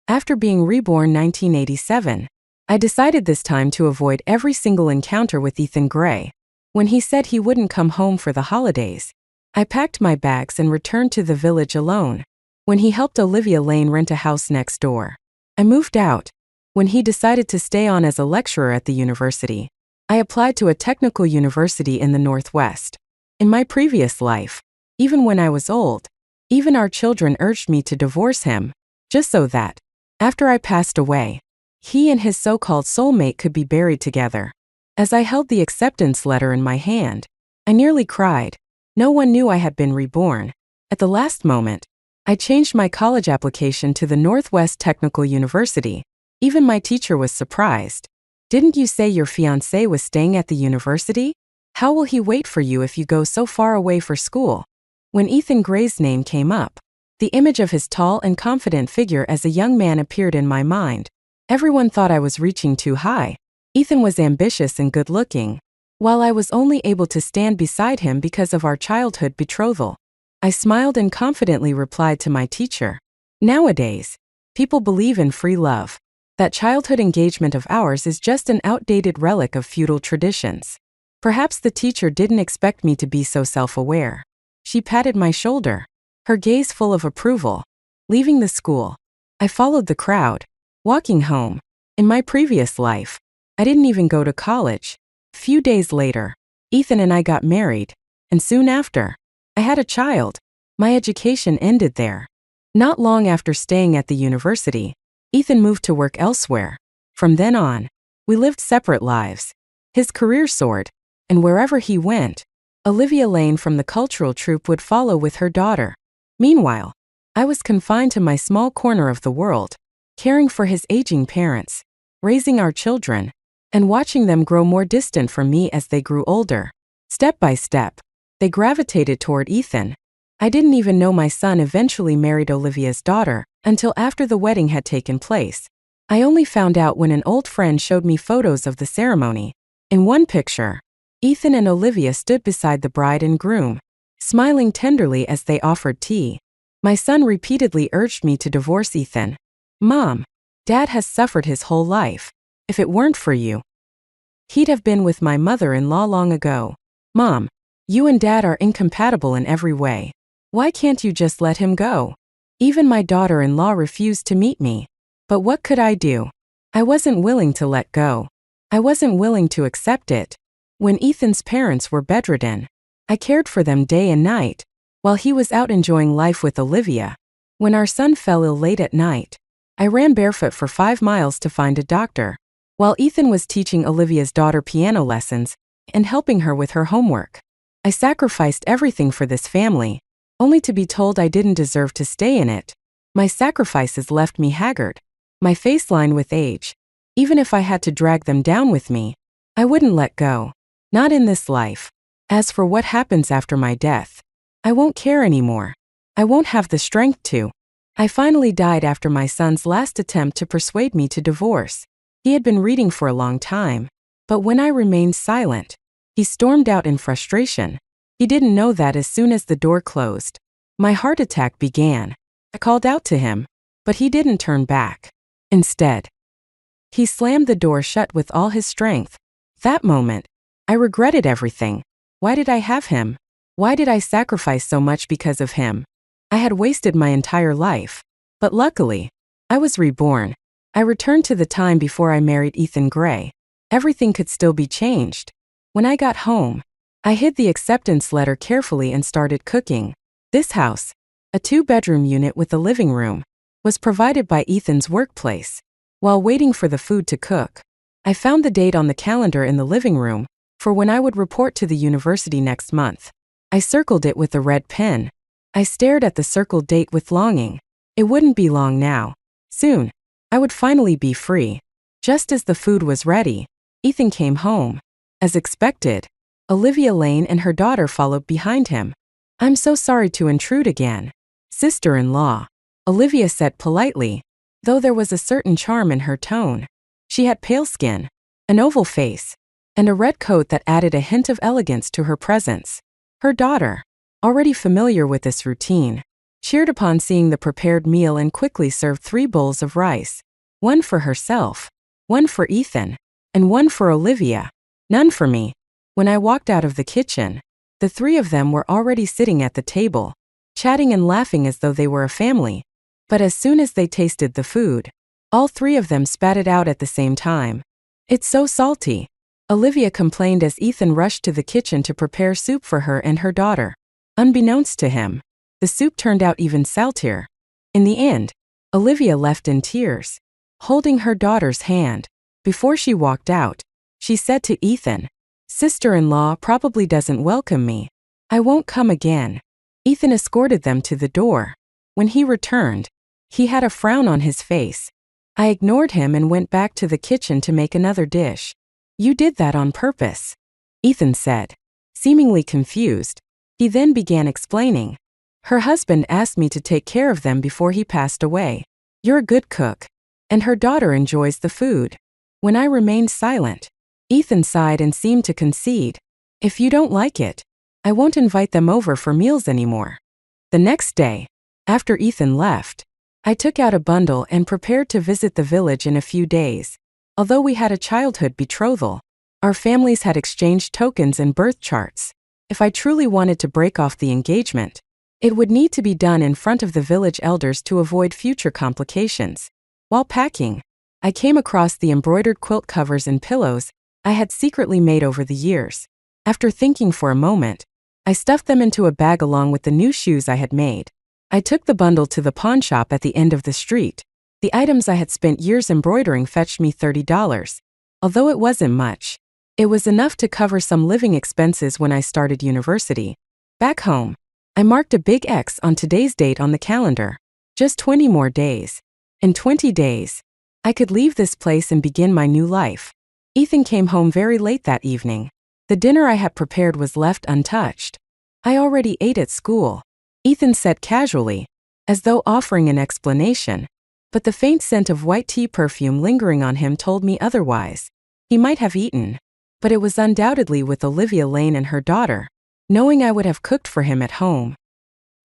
After being reborn 1987, I decided this time to avoid every single encounter with Ethan Gray. When he said he wouldn't come home for the holidays, I packed my bags and returned to the village alone. When he helped Olivia Lane rent a house next door, I moved out. When he decided to stay on as a lecturer at the university, I applied to a technical university in the Northwest. In my previous life, even when I was old, even our children urged me to divorce him, just so that, after I passed away, he and his so-called soulmate could be buried together. As I held the acceptance letter in my hand, I nearly cried. No one knew I had been reborn. At the last moment, I changed my college application to the Northwest Technical University. Even my teacher was surprised. "Didn't you say your fiancé was staying at the university? How will he wait for you if you go so far away for school?" When Ethan Gray's name came up, the image of his tall and confident figure as a young man appeared in my mind. Everyone thought I was reaching too high. Ethan was ambitious and good-looking, while I was only able to stand beside him because of our childhood betrothal. I smiled and confidently replied to my teacher, "Nowadays, people believe in free love. That childhood engagement of ours is just an outdated relic of feudal traditions." Perhaps the teacher didn't expect me to be so self-aware. She patted my shoulder, her gaze full of approval. Leaving the school, I followed the crowd, walking home. In my previous life, I didn't even go to college. Few days later, Ethan and I got married, and soon after, I had a child. My education ended there. Not long after staying at the university, Ethan moved to work elsewhere. From then on, we lived separate lives. His career soared, and wherever he went, Olivia Lane from the cultural troupe would follow with her daughter. Meanwhile, I was confined to my small corner of the world, caring for his aging parents, raising our children, and watching them grow more distant from me as they grew older. Step by step, they gravitated toward Ethan. I didn't even know my son eventually married Olivia's daughter until after the wedding had taken place. I only found out when an old friend showed me photos of the ceremony. In one picture, Ethan and Olivia stood beside the bride and groom, smiling tenderly as they offered tea. My son repeatedly urged me to divorce Ethan. "Mom, Dad has suffered his whole life. If it weren't for you, he'd have been with my mother-in-law long ago. Mom, you and Dad are incompatible in every way. Why can't you just let him go?" Even my daughter-in-law refused to meet me. But what could I do? I wasn't willing to let go. I wasn't willing to accept it. When Ethan's parents were bedridden, I cared for them day and night, while he was out enjoying life with Olivia. When our son fell ill late at night, I ran barefoot for 5 miles to find a doctor, while Ethan was teaching Olivia's daughter piano lessons and helping her with her homework. I sacrificed everything for this family, only to be told I didn't deserve to stay in it. My sacrifices left me haggard, my face lined with age. Even if I had to drag them down with me, I wouldn't let go. Not in this life. As for what happens after my death, I won't care anymore. I won't have the strength to. I finally died after my son's last attempt to persuade me to divorce. He had been reading for a long time, but when I remained silent, he stormed out in frustration. He didn't know that as soon as the door closed, my heart attack began. I called out to him, but he didn't turn back. Instead, he slammed the door shut with all his strength. That moment, I regretted everything. Why did I have him? Why did I sacrifice so much because of him? I had wasted my entire life. But luckily, I was reborn. I returned to the time before I married Ethan Gray. Everything could still be changed. When I got home, I hid the acceptance letter carefully and started cooking. This house, a 2-bedroom unit with a living room, was provided by Ethan's workplace. While waiting for the food to cook, I found the date on the calendar in the living room for when I would report to the university next month. I circled it with a red pen. I stared at the circled date with longing. It wouldn't be long now. Soon, I would finally be free. Just as the food was ready, Ethan came home. As expected, Olivia Lane and her daughter followed behind him. "I'm so sorry to intrude again, sister-in-law," Olivia said politely, though there was a certain charm in her tone. She had pale skin, an oval face, and a red coat that added a hint of elegance to her presence. Her daughter, already familiar with this routine, cheered upon seeing the prepared meal and quickly served 3 bowls of rice. One for herself, one for Ethan, and one for Olivia. None for me. When I walked out of the kitchen, the 3 of them were already sitting at the table, chatting and laughing as though they were a family. But as soon as they tasted the food, all 3 of them spat it out at the same time. "It's so salty," Olivia complained as Ethan rushed to the kitchen to prepare soup for her and her daughter. Unbeknownst to him, the soup turned out even saltier. In the end, Olivia left in tears, holding her daughter's hand. Before she walked out, she said to Ethan, "Sister-in-law probably doesn't welcome me. I won't come again." Ethan escorted them to the door. When he returned, he had a frown on his face. I ignored him and went back to the kitchen to make another dish. "You did that on purpose," Ethan said, seemingly confused. He then began explaining. "Her husband asked me to take care of them before he passed away. You're a good cook, and her daughter enjoys the food." When I remained silent, Ethan sighed and seemed to concede. "If you don't like it, I won't invite them over for meals anymore." The next day, after Ethan left, I took out a bundle and prepared to visit the village in a few days. Although we had a childhood betrothal, our families had exchanged tokens and birth charts. If I truly wanted to break off the engagement, it would need to be done in front of the village elders to avoid future complications. While packing, I came across the embroidered quilt covers and pillows I had secretly made over the years. After thinking for a moment, I stuffed them into a bag along with the new shoes I had made. I took the bundle to the pawn shop at the end of the street. The items I had spent years embroidering fetched me $30. Although it wasn't much, it was enough to cover some living expenses when I started university. Back home, I marked a big X on today's date on the calendar. Just 20 more days. In 20 days, I could leave this place and begin my new life. Ethan came home very late that evening. The dinner I had prepared was left untouched. "I already ate at school," Ethan said casually, as though offering an explanation. But the faint scent of white tea perfume lingering on him told me otherwise. He might have eaten, but it was undoubtedly with Olivia Lane and her daughter, knowing I would have cooked for him at home.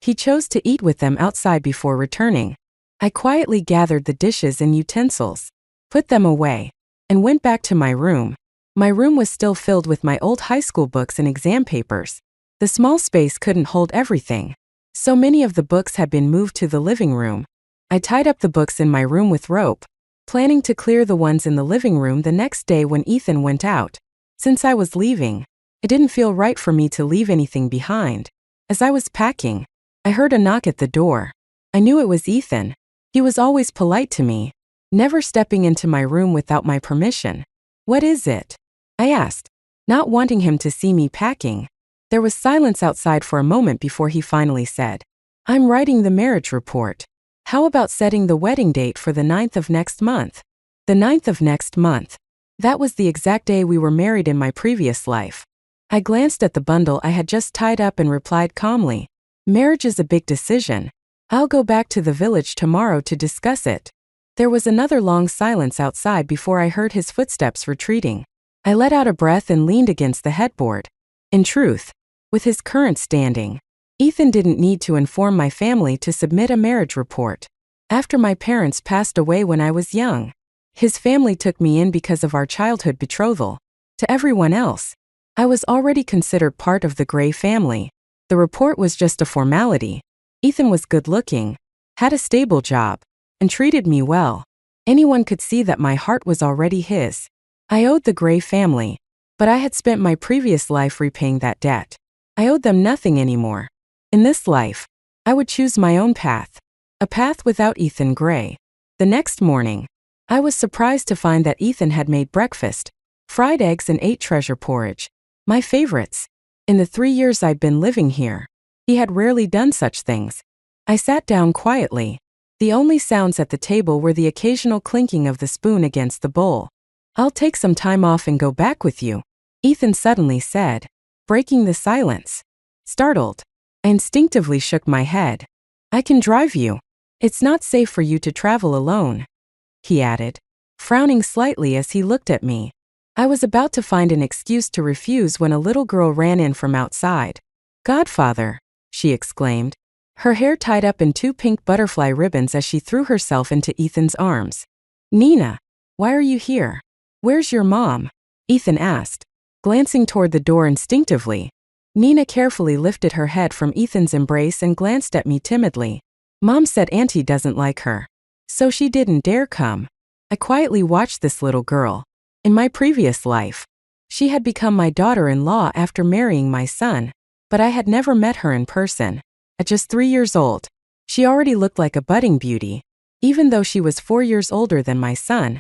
He chose to eat with them outside before returning. I quietly gathered the dishes and utensils, put them away, and went back to my room. My room was still filled with my old high school books and exam papers. The small space couldn't hold everything, so many of the books had been moved to the living room. I tied up the books in my room with rope, planning to clear the ones in the living room the next day when Ethan went out. Since I was leaving, it didn't feel right for me to leave anything behind. As I was packing, I heard a knock at the door. I knew it was Ethan. He was always polite to me, never stepping into my room without my permission. "What is it?" I asked, not wanting him to see me packing. There was silence outside for a moment before he finally said, "I'm writing the marriage report. How about setting the wedding date for the 9th of next month?" The 9th of next month. That was the exact day we were married in my previous life. I glanced at the bundle I had just tied up and replied calmly, "Marriage is a big decision. I'll go back to the village tomorrow to discuss it." There was another long silence outside before I heard his footsteps retreating. I let out a breath and leaned against the headboard. In truth, with his current standing, Ethan didn't need to inform my family to submit a marriage report. After my parents passed away when I was young, his family took me in because of our childhood betrothal. To everyone else, I was already considered part of the Gray family. The report was just a formality. Ethan was good-looking, had a stable job, and treated me well. Anyone could see that my heart was already his. I owed the Gray family, but I had spent my previous life repaying that debt. I owed them nothing anymore. In this life, I would choose my own path, a path without Ethan Gray. The next morning, I was surprised to find that Ethan had made breakfast, fried eggs and ate treasure porridge, my favorites. In the 3 years I'd been living here, he had rarely done such things. I sat down quietly. The only sounds at the table were the occasional clinking of the spoon against the bowl. "I'll take some time off and go back with you," Ethan suddenly said, breaking the silence. Startled, I instinctively shook my head. "I can drive you. It's not safe for you to travel alone," he added, frowning slightly as he looked at me. I was about to find an excuse to refuse when a little girl ran in from outside. "Godfather," she exclaimed, her hair tied up in two pink butterfly ribbons as she threw herself into Ethan's arms. "Nina, why are you here? Where's your mom?" Ethan asked, glancing toward the door instinctively. Nina carefully lifted her head from Ethan's embrace and glanced at me timidly. "Mom said Auntie doesn't like her, so she didn't dare come." I quietly watched this little girl. In my previous life, she had become my daughter-in-law after marrying my son, but I had never met her in person. At just 3 years old, she already looked like a budding beauty. Even though she was 4 years older than my son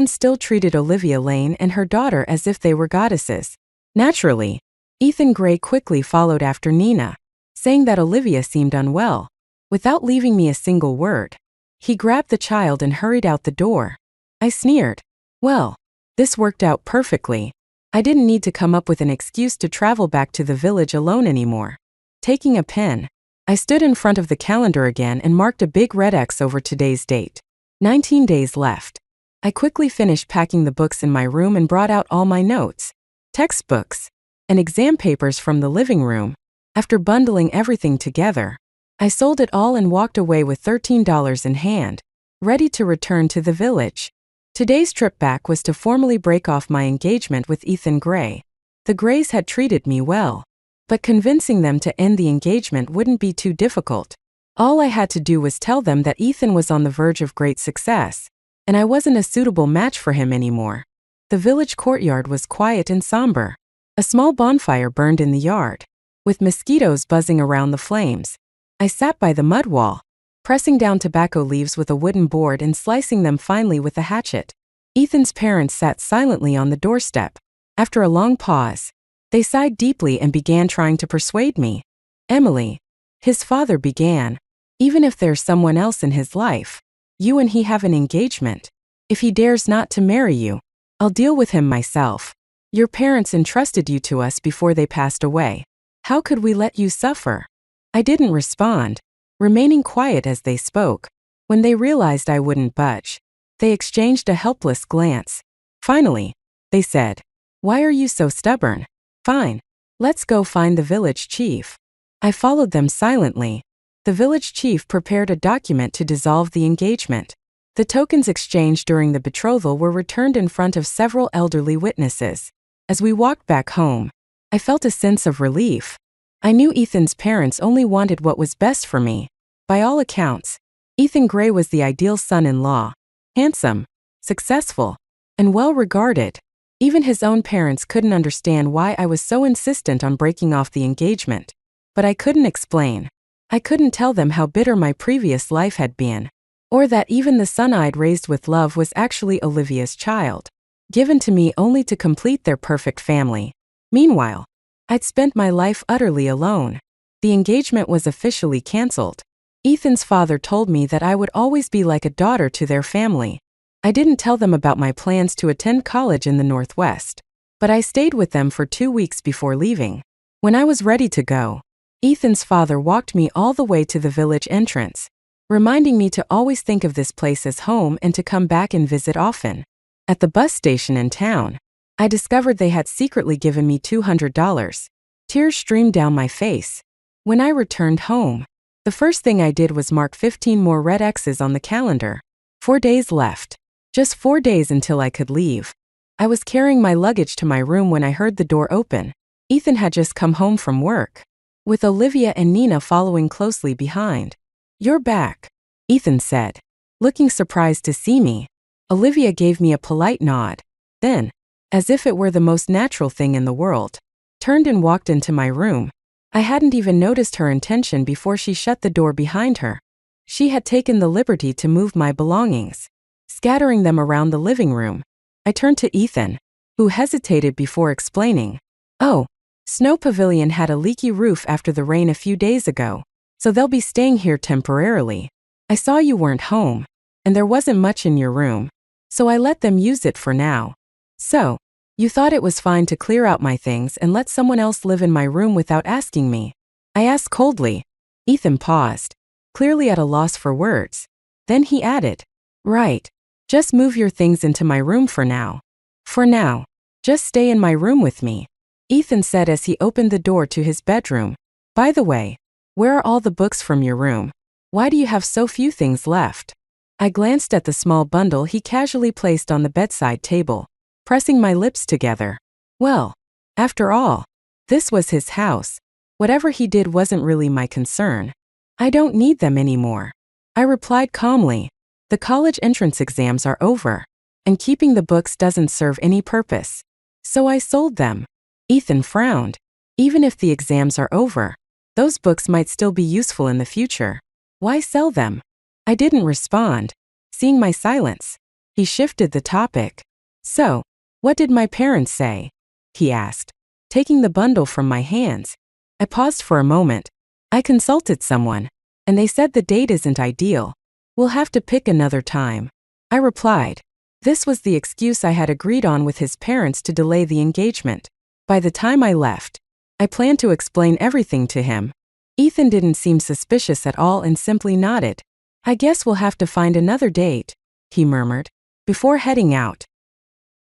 still treated Olivia Lane and her daughter as if they were goddesses. Naturally, Ethan Gray quickly followed after Nina, saying that Olivia seemed unwell. Without leaving me a single word, he grabbed the child and hurried out the door. I sneered. Well, this worked out perfectly. I didn't need to come up with an excuse to travel back to the village alone anymore. Taking a pen, I stood in front of the calendar again and marked a big red X over today's date. 19 days left. I quickly finished packing the books in my room and brought out all my notes, textbooks, and exam papers from the living room. After bundling everything together, I sold it all and walked away with $13 in hand, ready to return to the village. Today's trip back was to formally break off my engagement with Ethan Gray. The Grays had treated me well, but convincing them to end the engagement wouldn't be too difficult. All I had to do was tell them that Ethan was on the verge of great success, and I wasn't a suitable match for him anymore. The village courtyard was quiet and somber. A small bonfire burned in the yard, with mosquitoes buzzing around the flames. I sat by the mud wall, pressing down tobacco leaves with a wooden board and slicing them finely with a hatchet. Ethan's parents sat silently on the doorstep. After a long pause, they sighed deeply and began trying to persuade me. "Emily," his father began, "even if there's someone else in his life, you and he have an engagement. If he dares not to marry you, I'll deal with him myself. Your parents entrusted you to us before they passed away. How could we let you suffer?" I didn't respond, remaining quiet as they spoke. When they realized I wouldn't budge, they exchanged a helpless glance. Finally, they said, "Why are you so stubborn? Fine, let's go find the village chief." I followed them silently. The village chief prepared a document to dissolve the engagement. The tokens exchanged during the betrothal were returned in front of several elderly witnesses. As we walked back home, I felt a sense of relief. I knew Ethan's parents only wanted what was best for me. By all accounts, Ethan Gray was the ideal son-in-law. Handsome, successful, and well-regarded. Even his own parents couldn't understand why I was so insistent on breaking off the engagement. But I couldn't explain. I couldn't tell them how bitter my previous life had been, or that even the son I'd raised with love was actually Olivia's child, given to me only to complete their perfect family. Meanwhile, I'd spent my life utterly alone. The engagement was officially canceled. Ethan's father told me that I would always be like a daughter to their family. I didn't tell them about my plans to attend college in the Northwest, but I stayed with them for 2 weeks before leaving. When I was ready to go, Ethan's father walked me all the way to the village entrance, reminding me to always think of this place as home and to come back and visit often. At the bus station in town, I discovered they had secretly given me $200. Tears streamed down my face. When I returned home, the first thing I did was mark 15 more red X's on the calendar. 4 days left. Just 4 days until I could leave. I was carrying my luggage to my room when I heard the door open. Ethan had just come home from work, with Olivia and Nina following closely behind. "You're back," Ethan said, looking surprised to see me. Olivia gave me a polite nod, then, as if it were the most natural thing in the world, turned and walked into my room. I hadn't even noticed her intention before she shut the door behind her. She had taken the liberty to move my belongings, scattering them around the living room. I turned to Ethan, who hesitated before explaining. "Oh, Snow Pavilion had a leaky roof after the rain a few days ago, so they'll be staying here temporarily. I saw you weren't home, and there wasn't much in your room, so I let them use it for now." "So, you thought it was fine to clear out my things and let someone else live in my room without asking me?" I asked coldly. Ethan paused, clearly at a loss for words. Then he added, "Right. Just move your things into my room for now. For now, just stay in my room with me," Ethan said as he opened the door to his bedroom. "By the way, Where are all the books from your room? Why do you have so few things left? I glanced at the small bundle he casually placed on the bedside table, pressing my lips together. Well, after all, this was his house. Whatever he did wasn't really my concern. I don't need them anymore. I replied calmly. The college entrance exams are over, and keeping the books doesn't serve any purpose. So I sold them. Ethan frowned. Even if the exams are over, those books might still be useful in the future. Why sell them? I didn't respond. Seeing my silence, he shifted the topic. So, what did my parents say? He asked, taking the bundle from my hands. I paused for a moment. I consulted someone, and they said the date isn't ideal. We'll have to pick another time. I replied. This was the excuse I had agreed on with his parents to delay the engagement. By the time I left, I planned to explain everything to him. Ethan didn't seem suspicious at all and simply nodded. I guess we'll have to find another date, he murmured, before heading out.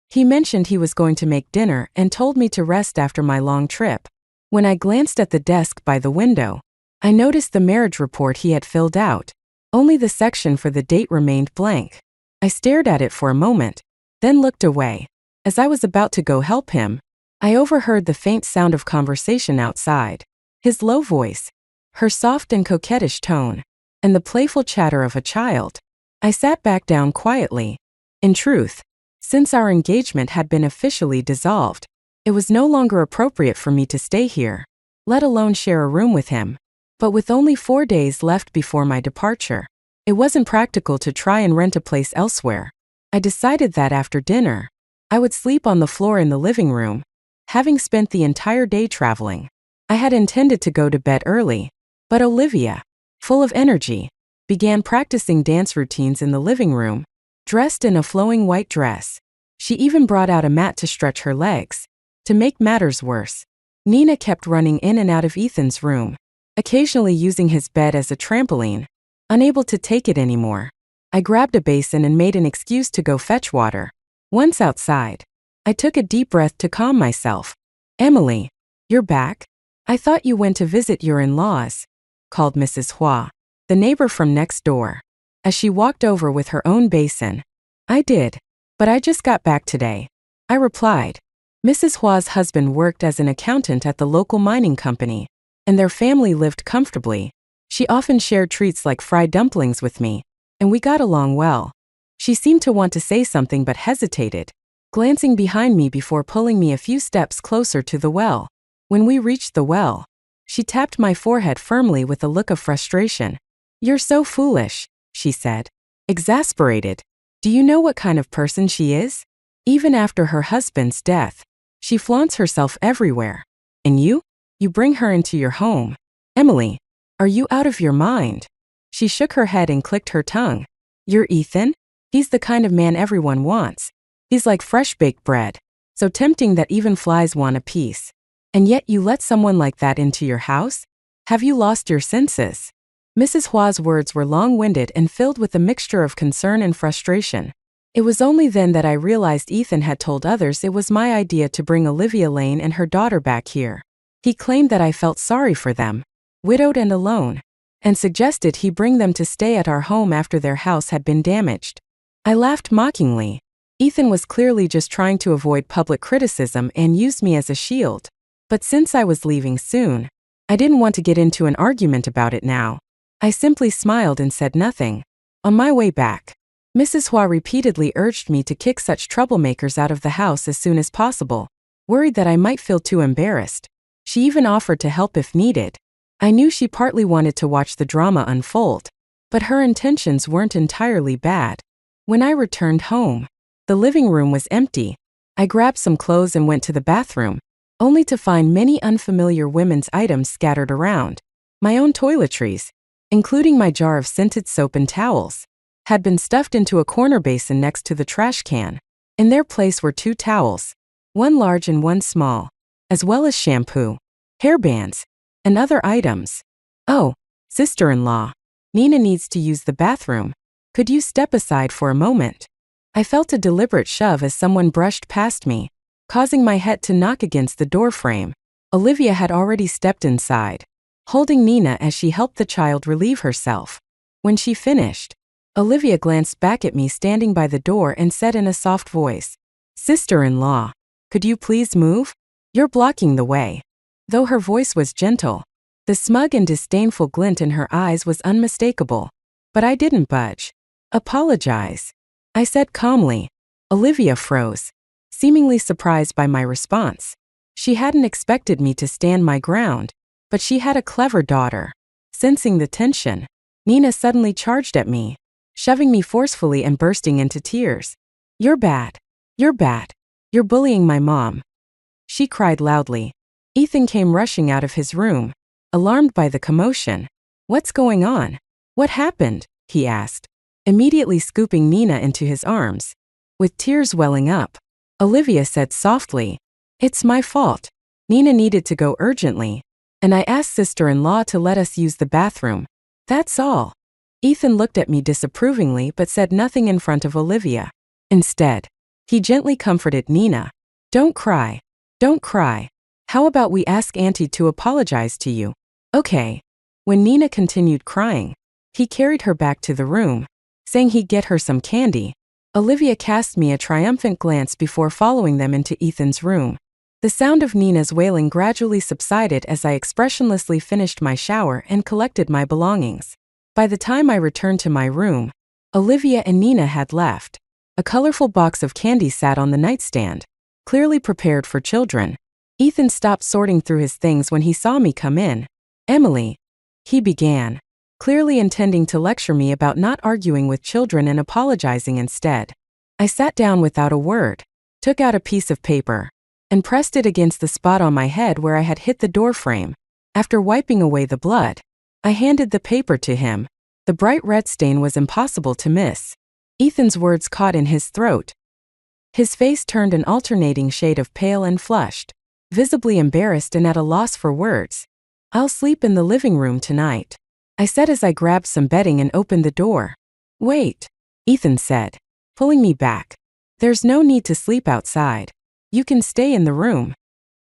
He mentioned he was going to make dinner and told me to rest after my long trip. When I glanced at the desk by the window, I noticed the marriage report he had filled out. Only the section for the date remained blank. I stared at it for a moment, then looked away. As I was about to go help him, I overheard the faint sound of conversation outside. His low voice, her soft and coquettish tone, and the playful chatter of a child. I sat back down quietly. In truth, since our engagement had been officially dissolved, it was no longer appropriate for me to stay here, let alone share a room with him. But with only 4 days left before my departure, it wasn't practical to try and rent a place elsewhere. I decided that after dinner, I would sleep on the floor in the living room. Having spent the entire day traveling, I had intended to go to bed early, but Olivia, full of energy, began practicing dance routines in the living room, dressed in a flowing white dress. She even brought out a mat to stretch her legs. To make matters worse, Nina kept running in and out of Ethan's room, occasionally using his bed as a trampoline. Unable to take it anymore, I grabbed a basin and made an excuse to go fetch water. Once outside, I took a deep breath to calm myself. Emily, you're back? I thought you went to visit your in-laws, called Mrs. Hua, the neighbor from next door, as she walked over with her own basin. I did, but I just got back today, I replied. Mrs. Hua's husband worked as an accountant at the local mining company, and their family lived comfortably. She often shared treats like fried dumplings with me, and we got along well. She seemed to want to say something but hesitated, glancing behind me before pulling me a few steps closer to the well. When we reached the well, she tapped my forehead firmly with a look of frustration. You're so foolish, she said, exasperated. Do you know what kind of person she is? Even after her husband's death, she flaunts herself everywhere. And you? You bring her into your home. Emily, are you out of your mind? She shook her head and clicked her tongue. You're Ethan? He's the kind of man everyone wants. He's like fresh baked bread, so tempting that even flies want a piece. And yet you let someone like that into your house? Have you lost your senses? Mrs. Hua's words were long-winded and filled with a mixture of concern and frustration. It was only then that I realized Ethan had told others it was my idea to bring Olivia Lane and her daughter back here. He claimed that I felt sorry for them, widowed and alone, and suggested he bring them to stay at our home after their house had been damaged. I laughed mockingly. Ethan was clearly just trying to avoid public criticism and used me as a shield. But since I was leaving soon, I didn't want to get into an argument about it now. I simply smiled and said nothing. On my way back, Mrs. Hua repeatedly urged me to kick such troublemakers out of the house as soon as possible, worried that I might feel too embarrassed. She even offered to help if needed. I knew she partly wanted to watch the drama unfold, but her intentions weren't entirely bad. When I returned home, the living room was empty. I grabbed some clothes and went to the bathroom, only to find many unfamiliar women's items scattered around. My own toiletries, including my jar of scented soap and towels, had been stuffed into a corner basin next to the trash can. In their place were 2 towels, one large and one small, as well as shampoo, hairbands, and other items. Oh, sister-in-law, Nina needs to use the bathroom. Could you step aside for a moment? I felt a deliberate shove as someone brushed past me, causing my head to knock against the door frame. Olivia had already stepped inside. holding Nina as she helped the child relieve herself. When she finished, Olivia glanced back at me standing by the door and said in a soft voice, "Sister-in-law, could you please move? You're blocking the way." Though her voice was gentle, the smug and disdainful glint in her eyes was unmistakable. But I didn't budge. "Apologize," I said calmly. Olivia froze, seemingly surprised by my response. She hadn't expected me to stand my ground, but she had a clever daughter. Sensing the tension, Nina suddenly charged at me, shoving me forcefully and bursting into tears. "You're bad. You're bad. You're bullying my mom," she cried loudly. Ethan came rushing out of his room, alarmed by the commotion. "What's going on? What happened?" he asked, immediately scooping Nina into his arms. With tears welling up, Olivia said softly, "It's my fault. Nina needed to go urgently, and I asked sister-in-law to let us use the bathroom. That's all." Ethan looked at me disapprovingly but said nothing in front of Olivia. Instead, he gently comforted Nina. "Don't cry. Don't cry. How about we ask Auntie to apologize to you?" "Okay." When Nina continued crying, he carried her back to the room, saying he'd get her some candy. Olivia cast me a triumphant glance before following them into Ethan's room. The sound of Nina's wailing gradually subsided as I expressionlessly finished my shower and collected my belongings. By the time I returned to my room, Olivia and Nina had left. A colorful box of candy sat on the nightstand, clearly prepared for children. Ethan stopped sorting through his things when he saw me come in. "Emily," he began, clearly intending to lecture me about not arguing with children and apologizing instead. I sat down without a word, took out a piece of paper, and pressed it against the spot on my head where I had hit the doorframe. After wiping away the blood, I handed the paper to him. The bright red stain was impossible to miss. Ethan's words caught in his throat. His face turned an alternating shade of pale and flushed, visibly embarrassed and at a loss for words. "I'll sleep in the living room tonight," I said as I grabbed some bedding and opened the door. "Wait," Ethan said, pulling me back. "There's no need to sleep outside. You can stay in the room."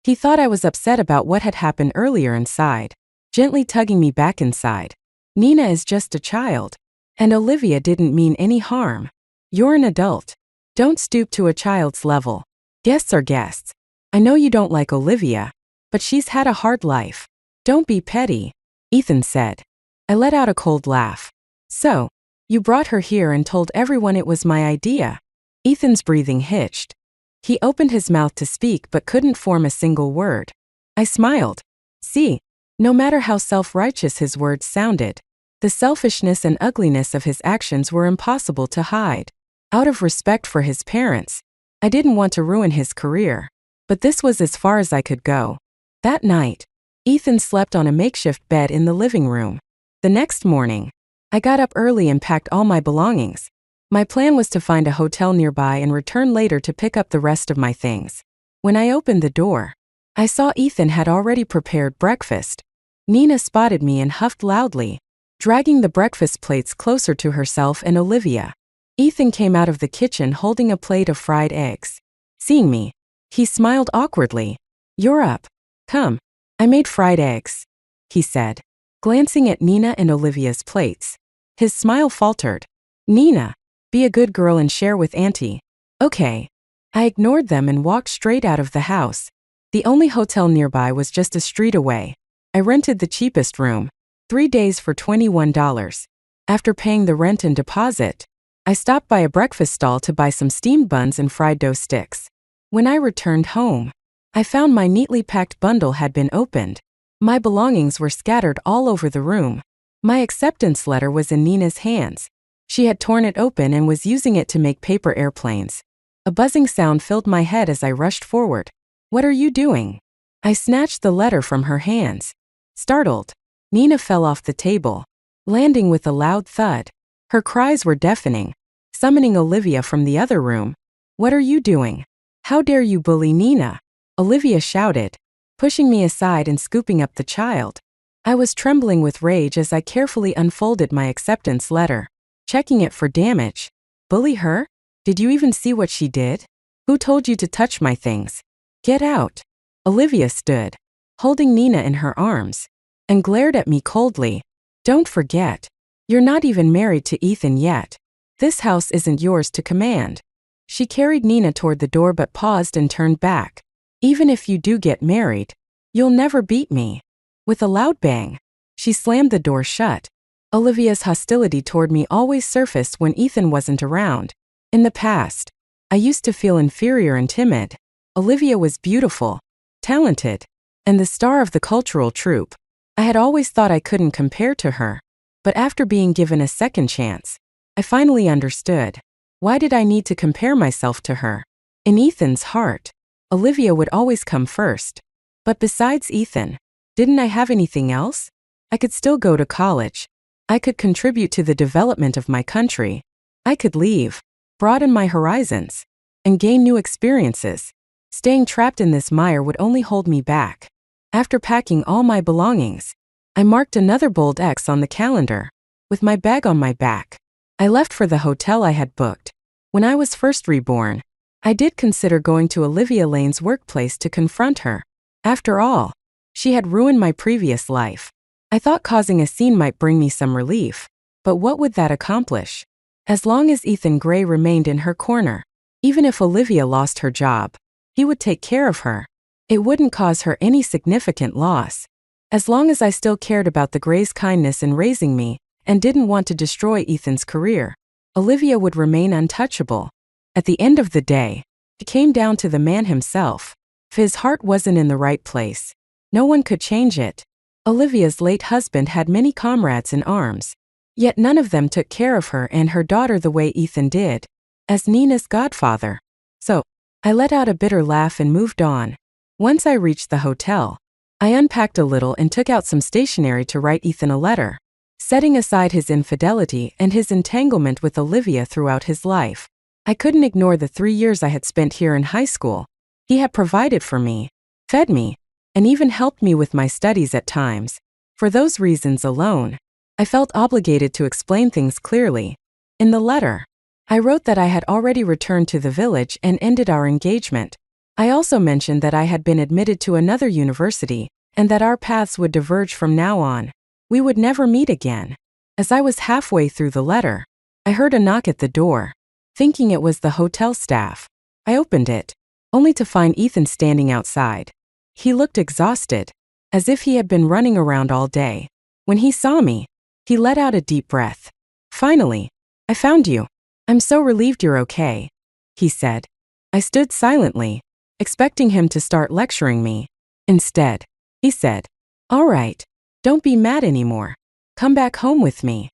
He thought I was upset about what had happened earlier inside, gently tugging me back inside. "Nina is just a child, and Olivia didn't mean any harm. You're an adult. Don't stoop to a child's level. Guests are guests. I know you don't like Olivia, but she's had a hard life. Don't be petty," Ethan said. I let out a cold laugh. "So, you brought her here and told everyone it was my idea?" Ethan's breathing hitched. He opened his mouth to speak but couldn't form a single word. I smiled. See, no matter how self-righteous his words sounded, the selfishness and ugliness of his actions were impossible to hide. Out of respect for his parents, I didn't want to ruin his career, but this was as far as I could go. That night, Ethan slept on a makeshift bed in the living room. The next morning, I got up early and packed all my belongings. My plan was to find a hotel nearby and return later to pick up the rest of my things. When I opened the door, I saw Ethan had already prepared breakfast. Nina spotted me and huffed loudly, dragging the breakfast plates closer to herself and Olivia. Ethan came out of the kitchen holding a plate of fried eggs. Seeing me, he smiled awkwardly. "You're up. Come. I made fried eggs," he said, glancing at Nina and Olivia's plates. His smile faltered. "Nina, be a good girl and share with Auntie." "Okay." I ignored them and walked straight out of the house. The only hotel nearby was just a street away. I rented the cheapest room, 3 days for $21. After paying the rent and deposit, I stopped by a breakfast stall to buy some steamed buns and fried dough sticks. When I returned home, I found my neatly packed bundle had been opened. My belongings were scattered all over the room. My acceptance letter was in Nina's hands. She had torn it open and was using it to make paper airplanes. A buzzing sound filled my head as I rushed forward. "What are you doing?" I snatched the letter from her hands. Startled, Nina fell off the table, landing with a loud thud. Her cries were deafening, summoning Olivia from the other room. "What are you doing? How dare you bully Nina?" Olivia shouted, pushing me aside and scooping up the child. I was trembling with rage as I carefully unfolded my acceptance letter, checking it for damage. "Bully her? Did you even see what she did? Who told you to touch my things? Get out." Olivia stood, holding Nina in her arms. and glared at me coldly. Don't forget. You're not even married to Ethan yet. This house isn't yours to command. She carried Nina toward the door but paused and turned back. Even if you do get married, you'll never beat me. With a loud bang, she slammed the door shut. Olivia's hostility toward me always surfaced when Ethan wasn't around. In the past, I used to feel inferior and timid. Olivia was beautiful, talented, and the star of the cultural troupe. I had always thought I couldn't compare to her. But after being given a second chance, I finally understood. Why did I need to compare myself to her? In Ethan's heart, Olivia would always come first. But besides Ethan, didn't I have anything else? I could still go to college. I could contribute to the development of my country. I could leave, broaden my horizons, and gain new experiences. Staying trapped in this mire would only hold me back. After packing all my belongings, I marked another bold X on the calendar. With my bag on my back, I left for the hotel I had booked. When I was first reborn, I did consider going to Olivia Lane's workplace to confront her. After all, she had ruined my previous life. I thought causing a scene might bring me some relief. But what would that accomplish? As long as Ethan Gray remained in her corner, even if Olivia lost her job, he would take care of her. It wouldn't cause her any significant loss. As long as I still cared about the Grays' kindness in raising me and didn't want to destroy Ethan's career, Olivia would remain untouchable. At the end of the day, it came down to the man himself. If his heart wasn't in the right place, no one could change it. Olivia's late husband had many comrades in arms, yet none of them took care of her and her daughter the way Ethan did, as Nina's godfather. So, I let out a bitter laugh and moved on. Once I reached the hotel, I unpacked a little and took out some stationery to write Ethan a letter, setting aside his infidelity and his entanglement with Olivia throughout his life. I couldn't ignore the 3 years I had spent here in high school. He had provided for me, fed me, and even helped me with my studies at times. For those reasons alone, I felt obligated to explain things clearly. In the letter, I wrote that I had already returned to the village and ended our engagement. I also mentioned that I had been admitted to another university and that our paths would diverge from now on. We would never meet again. As I was halfway through the letter, I heard a knock at the door. Thinking it was the hotel staff, I opened it, only to find Ethan standing outside. He looked exhausted, as if he had been running around all day. When he saw me, he let out a deep breath. Finally, I found you. I'm so relieved you're okay, he said. I stood silently, expecting him to start lecturing me. Instead, he said, "All right, don't be mad anymore. Come back home with me."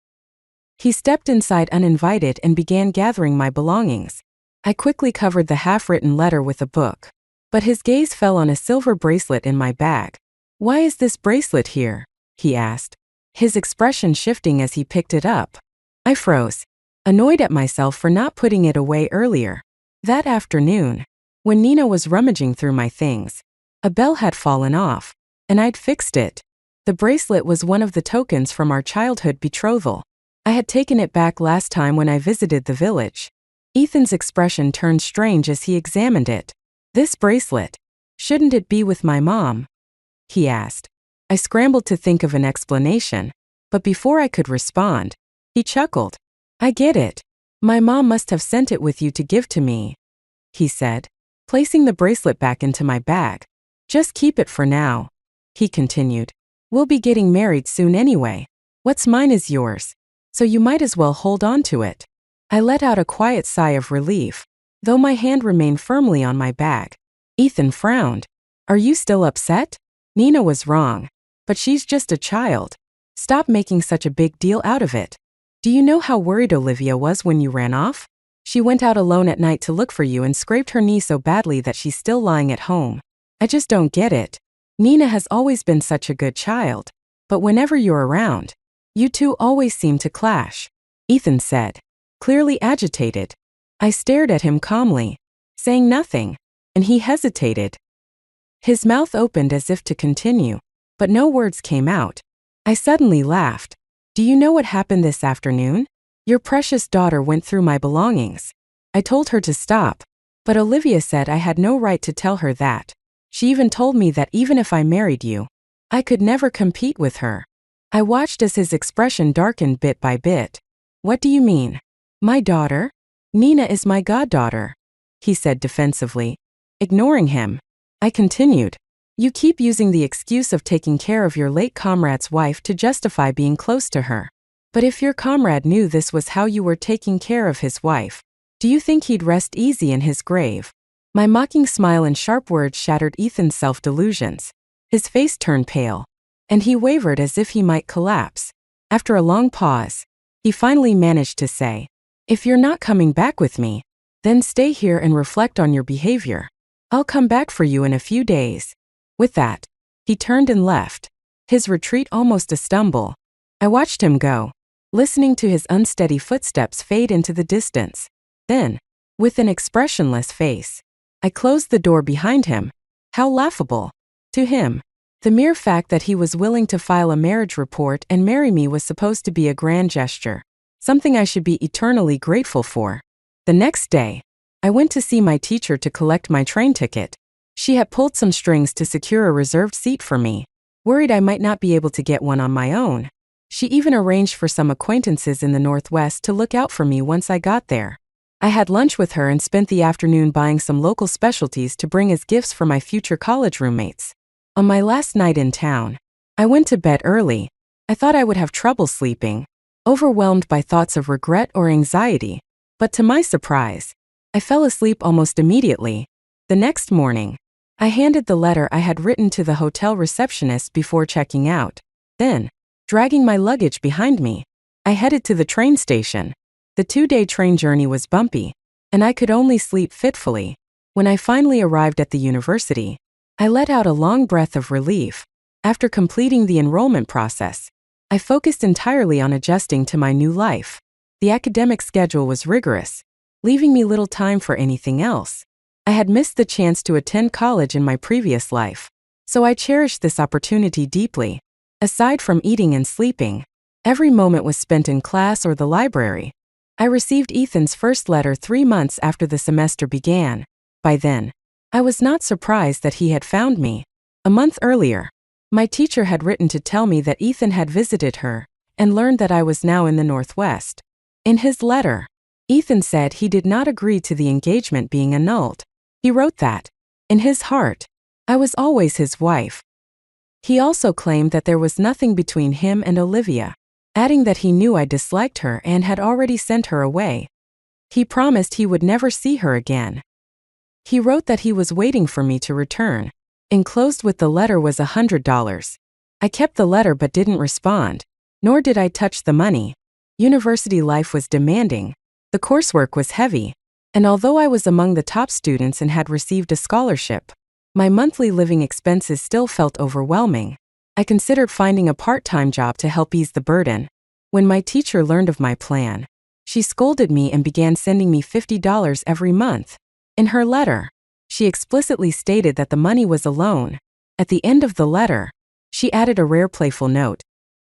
He stepped inside uninvited and began gathering my belongings. I quickly covered the half-written letter with a book, but his gaze fell on a silver bracelet in my bag. "Why is this bracelet here?" he asked, his expression shifting as he picked it up. I froze, annoyed at myself for not putting it away earlier. That afternoon, when Nina was rummaging through my things, a bell had fallen off, and I'd fixed it. The bracelet was one of the tokens from our childhood betrothal. I had taken it back last time when I visited the village. Ethan's expression turned strange as he examined it. "This bracelet, shouldn't it be with my mom?" he asked. I scrambled to think of an explanation, but before I could respond, he chuckled. "I get it. My mom must have sent it with you to give to me," he said, placing the bracelet back into my bag. "Just keep it for now," he continued. "We'll be getting married soon anyway. What's mine is yours, so you might as well hold on to it." I let out a quiet sigh of relief, though my hand remained firmly on my bag. Ethan frowned. "Are you still upset? Nina was wrong, but she's just a child. Stop making such a big deal out of it. Do you know how worried Olivia was when you ran off? She went out alone at night to look for you and scraped her knee so badly that she's still lying at home. I just don't get it. Nina has always been such a good child, but whenever you're around, you two always seem to clash," Ethan said, clearly agitated. I stared at him calmly, saying nothing, and he hesitated. His mouth opened as if to continue, but no words came out. I suddenly laughed. "Do you know what happened this afternoon? Your precious daughter went through my belongings. I told her to stop, but Olivia said I had no right to tell her that. She even told me that even if I married you, I could never compete with her. I watched as his expression darkened bit by bit. What do you mean? My daughter? Nina is my goddaughter, he said defensively. Ignoring him, I continued. You keep using the excuse of taking care of your late comrade's wife to justify being close to her. But if your comrade knew this was how you were taking care of his wife, do you think he'd rest easy in his grave? My mocking smile and sharp words shattered Ethan's self-delusions. His face turned pale, and he wavered as if he might collapse. After a long pause, he finally managed to say, If you're not coming back with me, then stay here and reflect on your behavior. I'll come back for you in a few days. With that, he turned and left, his retreat almost a stumble. I watched him go, listening to his unsteady footsteps fade into the distance. Then, with an expressionless face, I closed the door behind him. How laughable. To him, the mere fact that he was willing to file a marriage report and marry me was supposed to be a grand gesture, something I should be eternally grateful for. The next day, I went to see my teacher to collect my train ticket. She had pulled some strings to secure a reserved seat for me, worried I might not be able to get one on my own. She even arranged for some acquaintances in the Northwest to look out for me once I got there. I had lunch with her and spent the afternoon buying some local specialties to bring as gifts for my future college roommates. On my last night in town, I went to bed early. I thought I would have trouble sleeping, overwhelmed by thoughts of regret or anxiety. But to my surprise, I fell asleep almost immediately. The next morning, I handed the letter I had written to the hotel receptionist before checking out. Then, dragging my luggage behind me, I headed to the train station. The 2-day train journey was bumpy, and I could only sleep fitfully. When I finally arrived at the university, I let out a long breath of relief. After completing the enrollment process, I focused entirely on adjusting to my new life. The academic schedule was rigorous, leaving me little time for anything else. I had missed the chance to attend college in my previous life, so I cherished this opportunity deeply. Aside from eating and sleeping, every moment was spent in class or the library. I received Ethan's first letter 3 months after the semester began. By then, I was not surprised that he had found me. A month earlier, my teacher had written to tell me that Ethan had visited her and learned that I was now in the Northwest. In his letter, Ethan said he did not agree to the engagement being annulled. He wrote that, in his heart, I was always his wife. He also claimed that there was nothing between him and Olivia, adding that he knew I disliked her and had already sent her away. He promised he would never see her again. He wrote that he was waiting for me to return. Enclosed with the letter was $100. I kept the letter but didn't respond, nor did I touch the money. University life was demanding. The coursework was heavy, and although I was among the top students and had received a scholarship, my monthly living expenses still felt overwhelming. I considered finding a part-time job to help ease the burden. When my teacher learned of my plan, she scolded me and began sending me $50 every month. In her letter, she explicitly stated that the money was a loan. At the end of the letter, she added a rare playful note.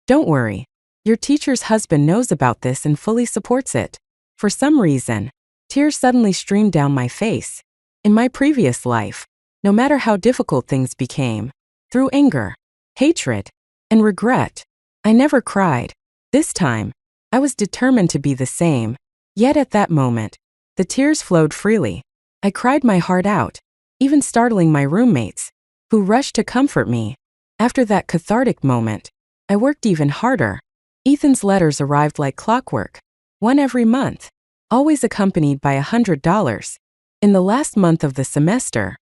Don't worry, your teacher's husband knows about this and fully supports it. For some reason, tears suddenly streamed down my face. In my previous life, no matter how difficult things became, through anger, hatred, and regret, I never cried. This time, I was determined to be the same. Yet at that moment, the tears flowed freely. I cried my heart out, even startling my roommates, who rushed to comfort me. After that cathartic moment, I worked even harder. Ethan's letters arrived like clockwork, one every month, always accompanied by $100. In the last month of the semester,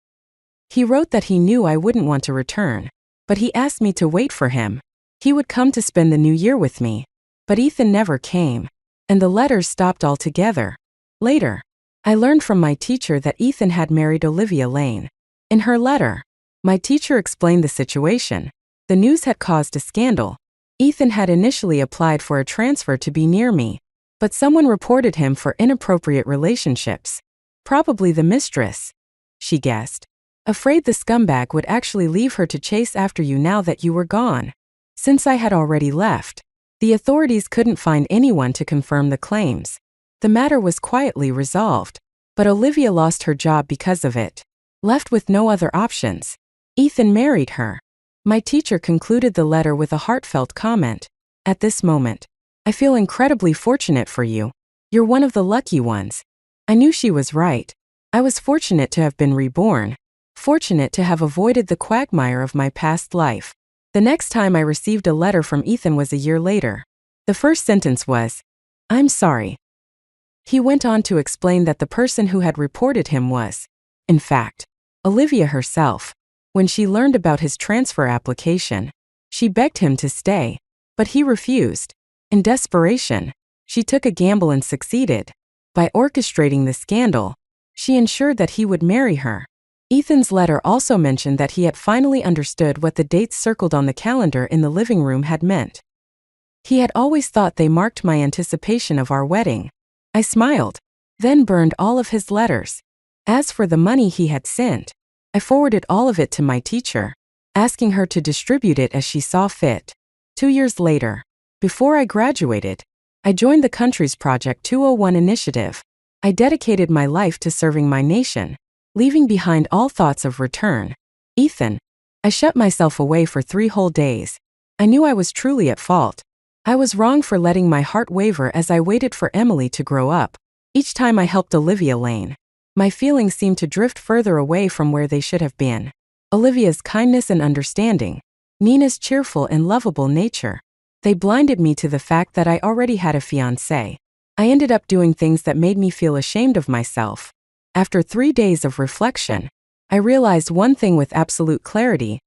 he wrote that he knew I wouldn't want to return, but he asked me to wait for him. He would come to spend the new year with me. But Ethan never came, and the letters stopped altogether. Later, I learned from my teacher that Ethan had married Olivia Lane. In her letter, my teacher explained the situation. The news had caused a scandal. Ethan had initially applied for a transfer to be near me, but someone reported him for inappropriate relationships. Probably the mistress, she guessed, afraid the scumbag would actually leave her to chase after you now that you were gone. Since I had already left, the authorities couldn't find anyone to confirm the claims. The matter was quietly resolved, but Olivia lost her job because of it. Left with no other options, Ethan married her. My teacher concluded the letter with a heartfelt comment. At this moment, I feel incredibly fortunate for you. You're one of the lucky ones. I knew she was right. I was fortunate to have been reborn. Fortunate to have avoided the quagmire of my past life. The next time I received a letter from Ethan was a year later. The first sentence was, "I'm sorry." He went on to explain that the person who had reported him was, in fact, Olivia herself. When she learned about his transfer application, she begged him to stay, but he refused. In desperation, she took a gamble and succeeded. By orchestrating the scandal, she ensured that he would marry her. Ethan's letter also mentioned that he had finally understood what the dates circled on the calendar in the living room had meant. He had always thought they marked my anticipation of our wedding. I smiled, then burned all of his letters. As for the money he had sent, I forwarded all of it to my teacher, asking her to distribute it as she saw fit. 2 years later, before I graduated, I joined the country's Project 201 initiative. I dedicated my life to serving my nation, leaving behind all thoughts of return. Ethan, I shut myself away for 3 whole days. I knew I was truly at fault. I was wrong for letting my heart waver as I waited for Emily to grow up. Each time I helped Olivia Lane, my feelings seemed to drift further away from where they should have been. Olivia's kindness and understanding, Nina's cheerful and lovable nature, they blinded me to the fact that I already had a fiancé. I ended up doing things that made me feel ashamed of myself. After 3 days of reflection, I realized one thing with absolute clarity.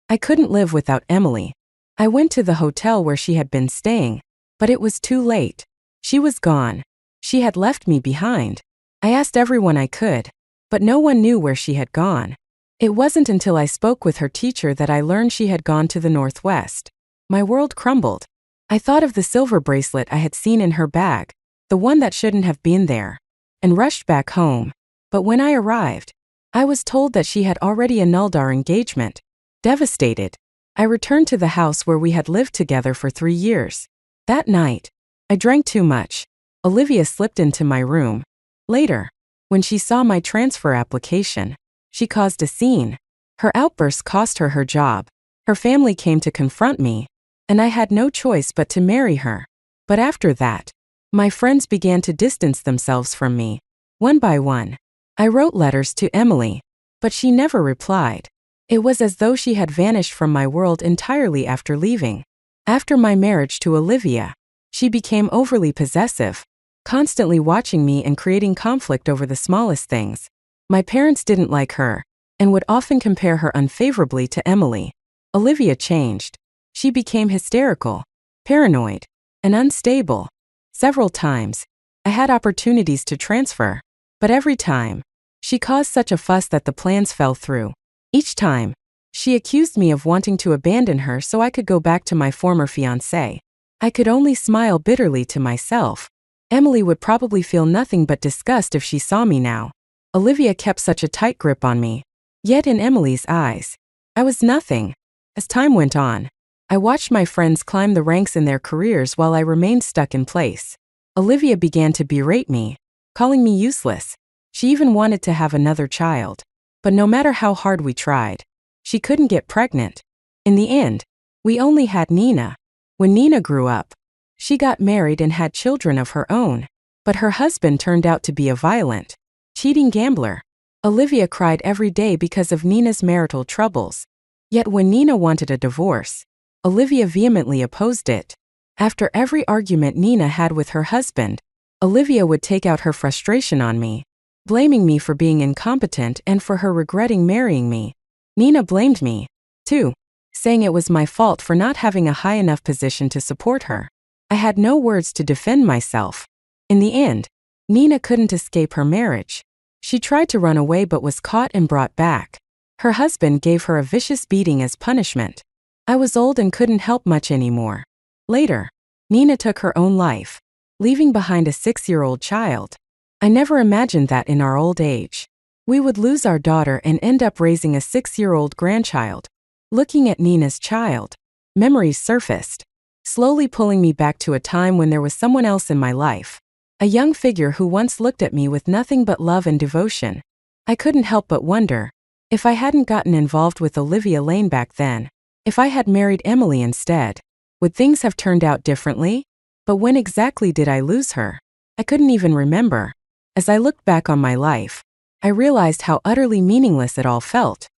I couldn't live without Emily. I went to the hotel where she had been staying, but it was too late. She was gone. She had left me behind. I asked everyone I could, but no one knew where she had gone. It wasn't until I spoke with her teacher that I learned she had gone to the Northwest. My world crumbled. I thought of the silver bracelet I had seen in her bag, the one that shouldn't have been there, and rushed back home. But when I arrived, I was told that she had already annulled our engagement. Devastated, I returned to the house where we had lived together for 3 years. That night, I drank too much. Olivia slipped into my room. Later, when she saw my transfer application, she caused a scene. Her outburst cost her her job. Her family came to confront me, and I had no choice but to marry her. But after that, my friends began to distance themselves from me. One by one, I wrote letters to Emily, but she never replied. It was as though she had vanished from my world entirely after leaving. After my marriage to Olivia, she became overly possessive, constantly watching me and creating conflict over the smallest things. My parents didn't like her, and would often compare her unfavorably to Emily. Olivia changed. She became hysterical, paranoid, and unstable. Several times, I had opportunities to transfer, but every time, she caused such a fuss that the plans fell through. Each time, she accused me of wanting to abandon her so I could go back to my former fiancé. I could only smile bitterly to myself. Emily would probably feel nothing but disgust if she saw me now. Olivia kept such a tight grip on me. Yet in Emily's eyes, I was nothing. As time went on, I watched my friends climb the ranks in their careers while I remained stuck in place. Olivia began to berate me, calling me useless. She even wanted to have another child. But no matter how hard we tried, she couldn't get pregnant. In the end, we only had Nina. When Nina grew up, she got married and had children of her own. But her husband turned out to be a violent, cheating gambler. Olivia cried every day because of Nina's marital troubles. Yet when Nina wanted a divorce, Olivia vehemently opposed it. After every argument Nina had with her husband, Olivia would take out her frustration on me, blaming me for being incompetent and for her regretting marrying me. Nina blamed me, too, saying it was my fault for not having a high enough position to support her. I had no words to defend myself. In the end, Nina couldn't escape her marriage. She tried to run away but was caught and brought back. Her husband gave her a vicious beating as punishment. I was old and couldn't help much anymore. Later, Nina took her own life, leaving behind a 6-year-old child. I never imagined that in our old age, we would lose our daughter and end up raising a 6-year-old grandchild. Looking at Nina's child, memories surfaced, slowly pulling me back to a time when there was someone else in my life. A young figure who once looked at me with nothing but love and devotion. I couldn't help but wonder, if I hadn't gotten involved with Olivia Lane back then, If I had married Emily instead, would things have turned out differently? But when exactly did I lose her? I couldn't even remember. As I looked back on my life, I realized how utterly meaningless it all felt.